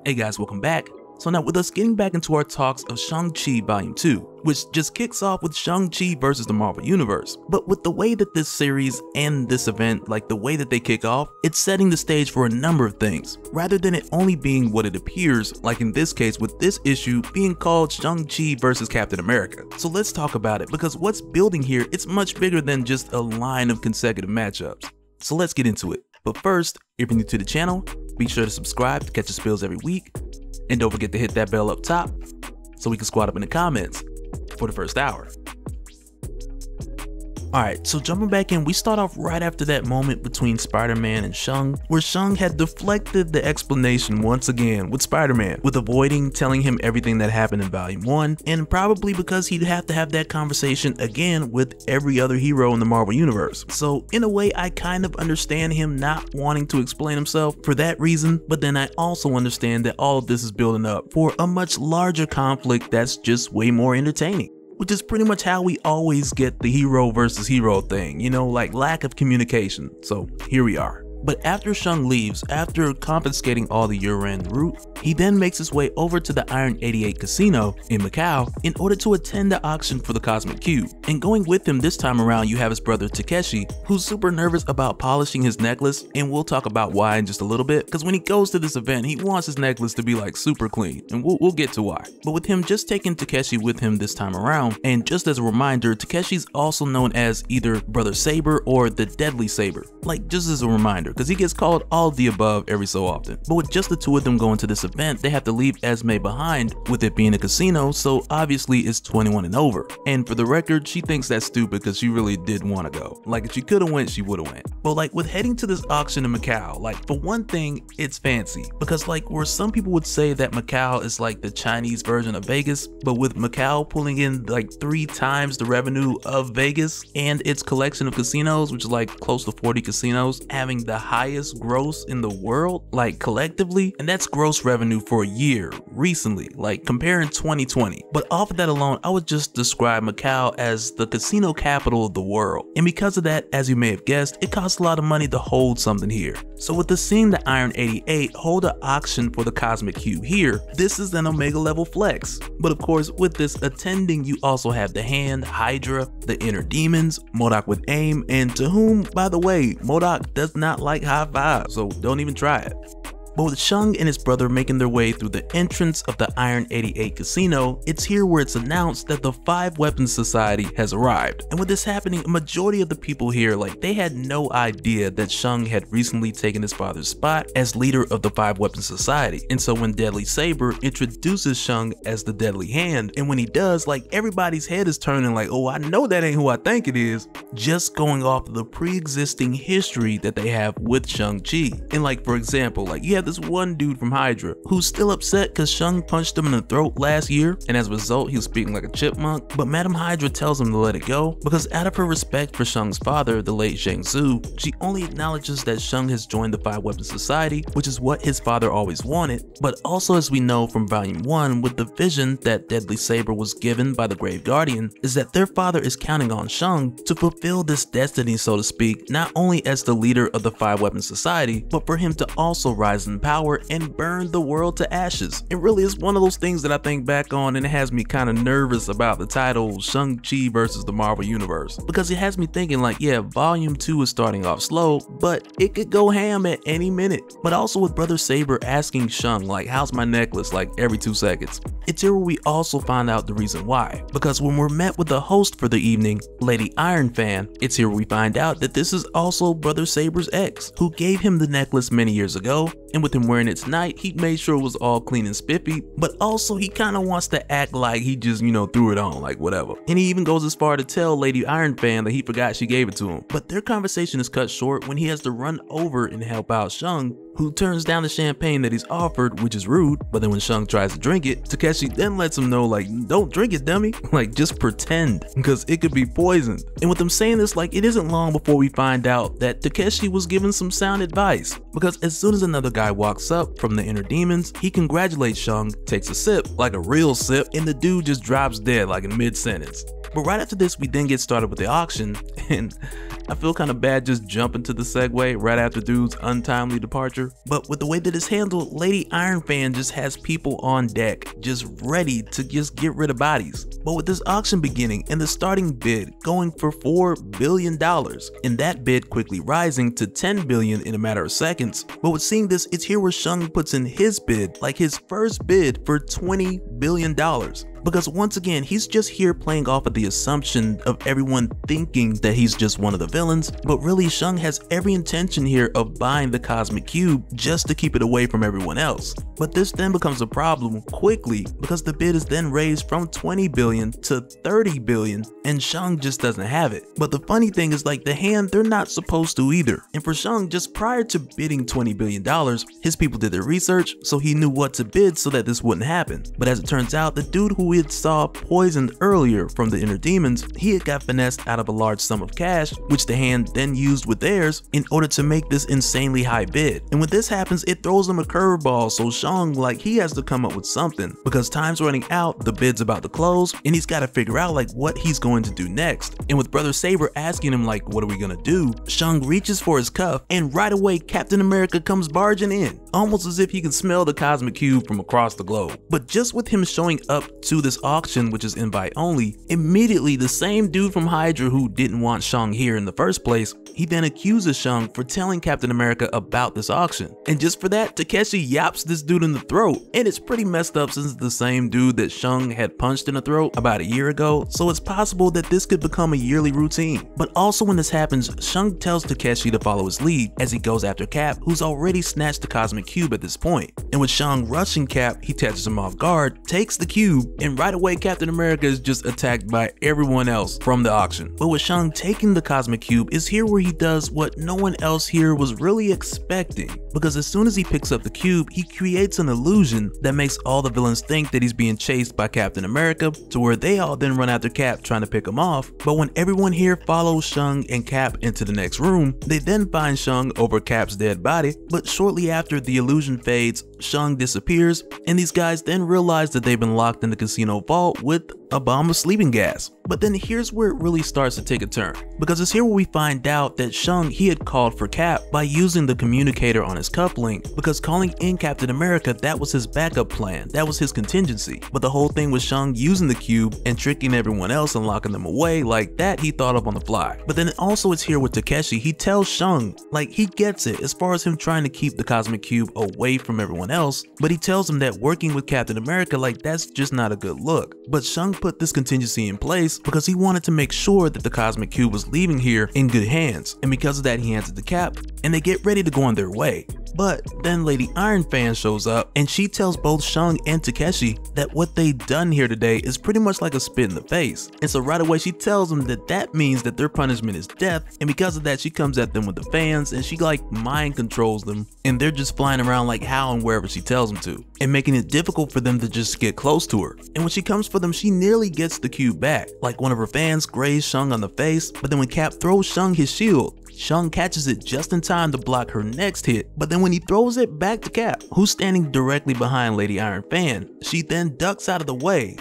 Hey guys, welcome back. So now with us getting back into our talks of Shang-Chi Volume 2, which just kicks off with Shang-Chi versus the Marvel Universe. But with the way that this series and this event, like the way that they kick off, it's setting the stage for a number of things, rather than it only being what it appears, like in this case with this issue being called Shang-Chi versus Captain America. So let's talk about it, because what's building here, it's much bigger than just a line of consecutive matchups. So let's get into it. But first, if you're new to the channel, be sure to subscribe to catch the spills every week. And don't forget to hit that bell up top so we can squad up in the comments for the first hour. Alright, so jumping back in, we start off right after that moment between Spider-Man and Shang, where Shang had deflected the explanation once again with Spider-Man, with avoiding telling him everything that happened in Volume 1, and probably because he'd have to have that conversation again with every other hero in the Marvel Universe. So in a way, I kind of understand him not wanting to explain himself for that reason, but then I also understand that all of this is building up for a much larger conflict that's just way more entertaining. Which is pretty much how we always get the hero versus hero thing, you know, like lack of communication. So here we are. But after Shang leaves, after confiscating all the Yuran root, he then makes his way over to the Iron 88 casino in Macau in order to attend the auction for the Cosmic Cube. And going with him this time around, you have his brother Takeshi, who's super nervous about polishing his necklace, and we'll talk about why in just a little bit, because when he goes to this event, he wants his necklace to be like super clean, and we'll get to why. But with him just taking Takeshi with him this time around, and just as a reminder, Takeshi's also known as either Brother Saber or the Deadly Saber, like just as a reminder, because he gets called all of the above every so often. But with just the two of them going to this event, they have to leave Esme behind, with it being a casino, so obviously it's 21 and over. And for the record, she thinks that's stupid because she really did want to go. Like if she could have went, she would have went. But like with heading to this auction in Macau, like for one thing, it's fancy, because like where some people would say that Macau is like the Chinese version of Vegas, but with Macau pulling in like 3 times the revenue of Vegas and its collection of casinos, which is like close to 40 casinos, having the highest gross in the world, like collectively, and that's gross revenue for a year recently, like comparing 2020. But off of that alone, I would just describe Macau as the casino capital of the world. And because of that, as you may have guessed, it costs a lot of money to hold something here. So with the seeing the Iron 88 hold an auction for the Cosmic Cube here, this is an Omega level flex. But of course, with this attending, you also have the Hand, Hydra, the Inner Demons, MODOK with AIM, and to whom, by the way, MODOK does not like high five, so don't even try it. But with Shang and his brother making their way through the entrance of the Iron 88 casino, it's here where it's announced that the 5 Weapons Society has arrived. And with this happening, a majority of the people here, like they had no idea that Shang had recently taken his father's spot as leader of the 5 Weapons Society. And so when Deadly Saber introduces Shang as the Deadly Hand, and when he does, like everybody's head is turning like, oh, I know that ain't who I think it is, just going off of the pre-existing history that they have with Shang-Chi. And like for example, like you have this one dude from Hydra who's still upset because Shang punched him in the throat last year, and as a result he was speaking like a chipmunk, but Madam Hydra tells him to let it go because out of her respect for Shang's father, the late Shang Tzu, she only acknowledges that Shang has joined the 5 Weapons Society, which is what his father always wanted. But also, as we know from Volume 1 with the vision that Deadly Saber was given by the Grave Guardian, is that their father is counting on Shang to fulfill this destiny, so to speak, not only as the leader of the 5 Weapons Society, but for him to also rise in power and burn the world to ashes. It really is one of those things that I think back on and it has me kind of nervous about the title Shang-Chi versus the Marvel Universe, because it has me thinking like, yeah, Volume 2 is starting off slow, but it could go ham at any minute. But also with Brother Saber asking Shang like, how's my necklace, like every 2 seconds. It's here where we also find out the reason why, because when we're met with the host for the evening, Lady Iron Fan, it's here where we find out that this is also Brother Saber's ex, who gave him the necklace many years ago, and with him wearing it tonight, he made sure it was all clean and spiffy, but also he kind of wants to act like he just, you know, threw it on, like whatever. And he even goes as far to tell Lady Iron Fan that he forgot she gave it to him. But their conversation is cut short when he has to run over and help out Shang, who turns down the champagne that he's offered, which is rude. But then when Shang tries to drink it, Takeshi then lets him know like, don't drink it, dummy. Like just pretend, because it could be poisoned. And with them saying this, like it isn't long before we find out that Takeshi was given some sound advice, because as soon as another guy walks up from the Inner Demons, he congratulates Shang, takes a sip, like a real sip, and the dude just drops dead like in mid-sentence. But right after this, we then get started with the auction, and I feel kind of bad just jumping to the segue right after dude's untimely departure, but with the way that it's handled, Lady Iron Fan just has people on deck, just ready to just get rid of bodies. But with this auction beginning and the starting bid going for $4 billion, and that bid quickly rising to $10 billion in a matter of seconds. But with seeing this, it's here where Shang puts in his bid, like his first bid, for $20 billion. Because once again, he's just here playing off of the assumption of everyone thinking that he's just one of the villains, but really Shang has every intention here of buying the Cosmic Cube just to keep it away from everyone else. But this then becomes a problem quickly because the bid is then raised from 20 billion to 30 billion and Shang just doesn't have it. But the funny thing is, like, the hand, they're not supposed to either. And for Shang, just prior to bidding $20 billion, his people did their research, so he knew what to bid so that this wouldn't happen. But as it turns out, the dude who we had saw poisoned earlier from the inner demons, he had got finessed out of a large sum of cash, which the hand then used with theirs in order to make this insanely high bid. And when this happens, it throws him a curveball, so Shang, like, he has to come up with something because time's running out, the bid's about to close, and he's got to figure out like what he's going to do next. And with Brother Saber asking him like, what are we gonna do, Shang reaches for his cuff, and right away Captain America comes barging in, almost as if he can smell the Cosmic Cube from across the globe. But just with him showing up to this auction, which is invite only, immediately the same dude from Hydra who didn't want Shang here in the first place, he then accuses Shang for telling Captain America about this auction. And just for that, Takeshi yaps this dude in the throat, and it's pretty messed up since it's the same dude that Shang had punched in the throat about a year ago, so it's possible that this could become a yearly routine. But also when this happens, Shang tells Takeshi to follow his lead as he goes after Cap, who's already snatched the Cosmic Cube at this point. And with Shang rushing Cap, he catches him off guard, takes the cube, and right away Captain America is just attacked by everyone else from the auction. But with Shang taking the Cosmic Cube is here where he does what no one else here was really expecting, because as soon as he picks up the cube, he creates an illusion that makes all the villains think that he's being chased by Captain America, to where they all then run after Cap trying to pick him off. But when everyone here follows Shang and Cap into the next room, they then find Shang over Cap's dead body, but shortly after the illusion fades, Shang disappears, and these guys then realize that they've been locked in the casino vault with a bomb of sleeping gas. But then here's where it really starts to take a turn, because it's here where we find out that Shang, he had called for Cap by using the communicator on his cufflink, because calling in Captain America, that was his backup plan, that was his contingency. But the whole thing was Shang using the cube and tricking everyone else and locking them away, like that he thought up on the fly. But then also it's here with Takeshi, he tells Shang, like, he gets it as far as him trying to keep the Cosmic Cube away from everyone else, but he tells him that working with Captain America, like, that's just not a good look. But Shang put this contingency in place because he wanted to make sure that the Cosmic Cube was leaving here in good hands, and because of that he hands it to Cap and they get ready to go on their way. But then Lady Iron Fan shows up and she tells both Shang and Takeshi that what they done here today is pretty much like a spit in the face. And so right away she tells them that that means that their punishment is death, and because of that she comes at them with the fans and she like mind controls them, and they're just flying around like how and wherever she tells them to, and making it difficult for them to just get close to her. And when she comes for them, she nearly gets the cube back, like one of her fans grazed Shang on the face, but then when Cap throws Shang his shield, Shang catches it just in time to block her next hit. But then when he throws it back to Cap, who's standing directly behind Lady Iron Fan, she then ducks out of the way.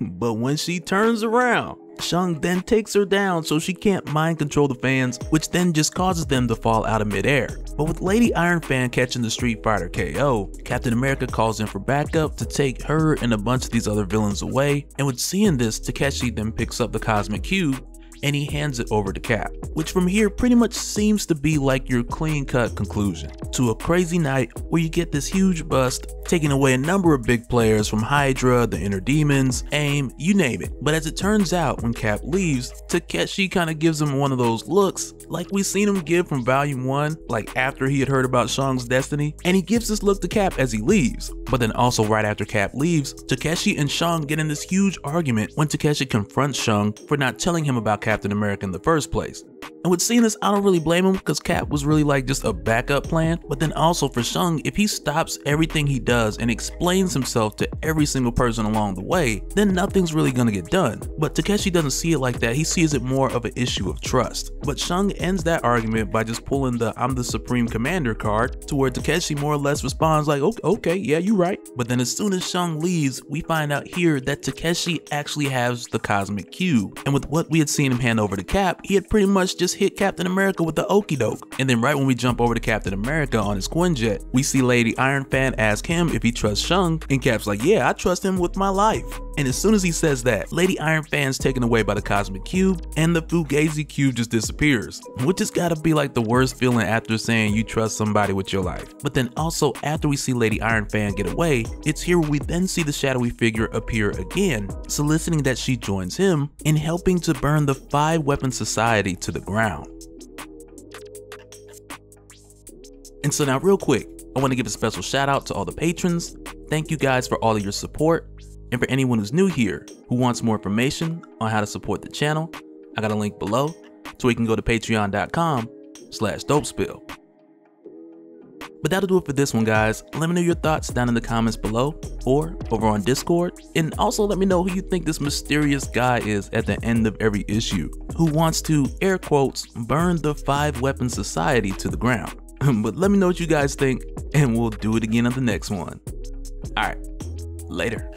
But when she turns around, Shang then takes her down so she can't mind control the fans, which then just causes them to fall out of midair. But with Lady Iron Fan catching the Street Fighter KO, Captain America calls in for backup to take her and a bunch of these other villains away, and with seeing this, Takeshi then picks up the Cosmic Cube and he hands it over to Cap, which from here pretty much seems to be like your clean-cut conclusion to a crazy night where you get this huge bust taking away a number of big players from Hydra, the Inner Demons, AIM, you name it. But as it turns out, when Cap leaves, Takeshi kind of gives him one of those looks like we seen him give from Volume 1, like after he had heard about Shang's destiny, and he gives this look to Cap as he leaves. But then also right after Cap leaves, Takeshi and Shang get in this huge argument when Takeshi confronts Shang for not telling him about Captain America in the first place. And with seeing this, I don't really blame him, because Cap was really like just a backup plan. But then also for Shang, if he stops everything he does and explains himself to every single person along the way, then nothing's really gonna get done. But Takeshi doesn't see it like that, he sees it more of an issue of trust. But Shang ends that argument by just pulling the "I'm the Supreme Commander" card, to where Takeshi more or less responds like, okay, yeah, you're right. But then as soon as Shang leaves, we find out here that Takeshi actually has the Cosmic Cube. And with what we had seen him hand over to Cap, he had pretty much let's just hit Captain America with the okie doke. And then right when we jump over to Captain America on his Quinjet, we see Lady Iron Fan ask him if he trusts Shang, and Cap's like, yeah, I trust him with my life. And as soon as he says that, Lady Iron Fan's taken away by the Cosmic Cube, and the Fugazi Cube just disappears, which has gotta be like the worst feeling after saying you trust somebody with your life. But then also after we see Lady Iron Fan get away, it's here where we then see the shadowy figure appear again, soliciting that she joins him in helping to burn the 5-weapon society to the ground. And so now real quick, I want to give a special shout out to all the patrons. Thank you guys for all of your support. And for anyone who's new here who wants more information on how to support the channel, I got a link below so you can go to patreon.com/dopespill. But that'll do it for this one, guys. Let me know your thoughts down in the comments below or over on Discord. And also let me know who you think this mysterious guy is at the end of every issue, who wants to, air quotes, burn the 5-weapon society to the ground. But let me know what you guys think, and we'll do it again on the next one. Alright, later.